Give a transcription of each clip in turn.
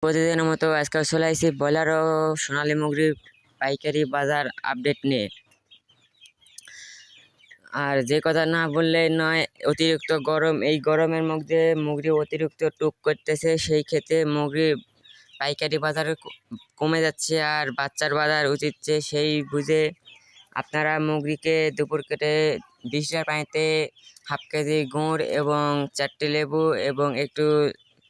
প্রতিদিনের মতো আজকে চলে আসছি ব্রয়লার ও সোনালী মুরগির পাইকারি বাজার আপডেট নিয়ে। আর যে কথা না বললে নয়, অতিরিক্ত গরম, এই গরমের মধ্যে মুরগি অতিরিক্ত টুক করতেছে, সেই ক্ষেত্রে মুরগি পাইকারি বাজারে কমে যাচ্ছে আর বাচ্চার বাজার উঠিচ্ছে। সেই বুঝে আপনারা মুরগিকে দুপুর কেটে 20 লিটার পানিতে হাফ কেজি গুড় এবং 4টি লেবু এবং একটু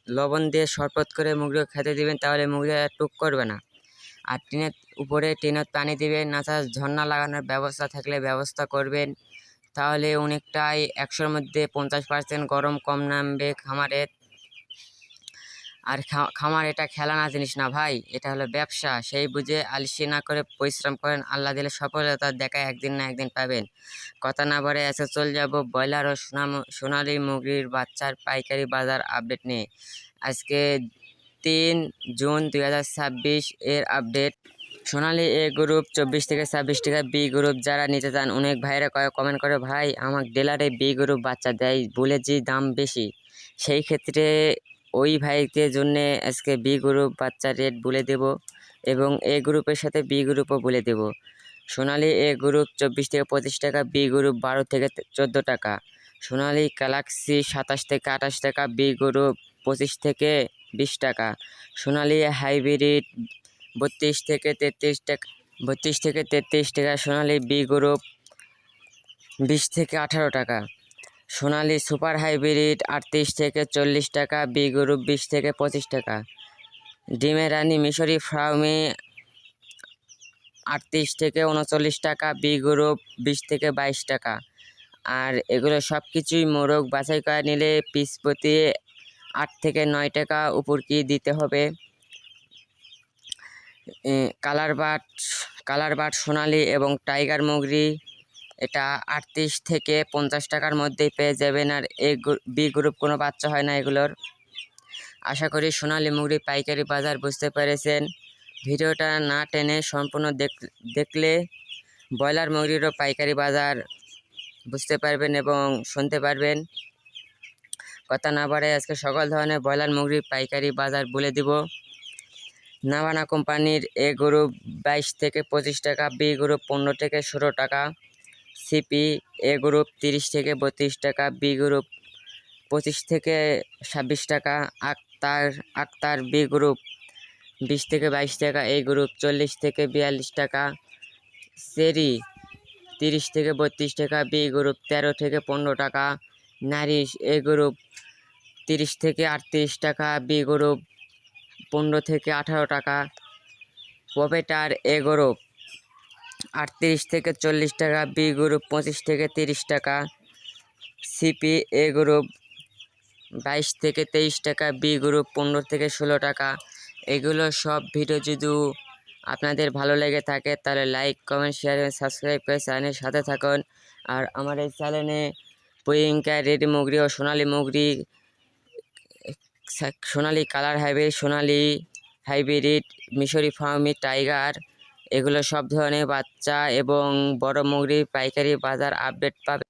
লবণ দিয়ে শরবত করে মুরগিকে খেতে দিবেন, তাহলে মুরগি আর টুক করবে না। আর টিনের উপরে টিনের পানি দিবেন, নাচা ঝর্ণা লাগানোর ব্যবস্থা থাকলে ব্যবস্থা করবেন, তাহলে অনেকটাই 100-র মধ্যে 50% গরম কম নামবে খামারের। আর খামার এটা খেলানা জিনিস না ভাই, এটা হলো ব্যবসা। সেই বুঝে আলসি না করে পরিশ্রম করেন, আল্লাহ দিলে সফলতা দেখা একদিন না একদিন পাবেন। কথা না বলে এসে চলে যাব ব্রয়লার ও সোনালী মুরগির বাচ্চার পাইকারি বাজার আপডেট নিয়ে। আজকে 3 জুন 2026 এর আপডেট। সোনালী এ গ্রুপ 24 থেকে 26 টাকা, বি গ্রুপ যারা নিতে চান, অনেক ভাইরা কমেন্ট করে, ভাই আমার ডিলারে বি গ্রুপ বাচ্চা দেয় বলেছি দাম বেশি। সেই ক্ষেত্রে ওই ভাইদের জন্য আজকে বি গ্রুপ বাচ্চার রেট বলে দেব এবং এ গ্রুপের সাথে বি গ্রুপও বলে দেব। সোনালী এ গ্রুপ 24 থেকে 25 টাকা, বি গ্রুপ 12 থেকে 14 টাকা, সোনালী গ্যালাক্সি 27 থেকে 28 টাকা, বি গ্রুপ 25 থেকে 20 টাকা, সোনালী হাইব্রিড 32 থেকে 33 টাকা, 32 থেকে 33 টাকা, সোনালী বি গ্রুপ 20 থেকে 18 টাকা, সোনালী সুপার হাইব্রিড 38 থেকে 40 টাকা, বি গ্রুপ 20 থেকে 25 টাকা, ডিমের রানী মিশরি ফার্মে 38 থেকে 39 টাকা, বি গ্রুপ 20 থেকে 22 টাকা। আর এগুলো সব কিছুই মোরগ বাছাই করে নিলে পিস প্রতি 8 থেকে 9 টাকা উপর কি দিতে হবে। কালার বাট সোনালী এবং টাইগার মুরগি এটা 38 থেকে 50 টাকার মধ্যেই পেয়ে যাবেন। আর বি গ্রুপ কোনো বাচ্চা হয় না এগুলোর। আশা করি সোনালী মুরগি পাইকারি বাজার বুঝতে পেরেছেন। ভিডিওটা না টেনে সম্পূর্ণ দেখলে ব্রয়লার মুরগিরও পাইকারি বাজার বুঝতে পারবেন এবং শুনতে পারবেন। কথা না বাড়ায় আজকে সকল ধরনের ব্রয়লার মুরগির পাইকারি বাজার বলে দিব। নাভানা কোম্পানির এ গ্রুপ 22 থেকে 25 টাকা, বি গ্রুপ 15 থেকে 16 টাকা, সিপি এ গ্রুপ 30 থেকে 32 টাকা, বি গ্রুপ 25 থেকে 26 টাকা, আক্তার বি গ্রুপ 20 থেকে 22 টাকা, এ গ্রুপ 40 থেকে 42 টাকা, চেরি 30 থেকে 32 টাকা, বি গ্রুপ 13 থেকে 15 টাকা, নারিশ এ গ্রুপ 30 থেকে 38 টাকা, বি গ্রুপ 15 থেকে 18 টাকা, পপেটার এ গ্রুপ 38 থেকে 40 টাকা, বি গ্রুপ 25 থেকে 30 টাকা, সিপি এ গ্রুপ 22 থেকে 23 টাকা, বি গ্রুপ 15 থেকে 16 টাকা। এগুলো সব ভিডিও যদি আপনাদের ভালো লেগে থাকে তাহলে লাইক, কমেন্ট, শেয়ার এবং সাবস্ক্রাইব করে চ্যানেলের সাথে থাকুন। আর আমার এই চ্যানেলে প্রিয়ঙ্কা রেডি মুরগি ও সোনালী মুরগি, সোনালী কালার হাইব্রিড, সোনালী হাইব্রিড, মিশরি ফার্মি, টাইগার, এগুলো সব ধরনের বাচ্চা এবং বড় মুরগির পাইকারি বাজার আপডেট পাবে।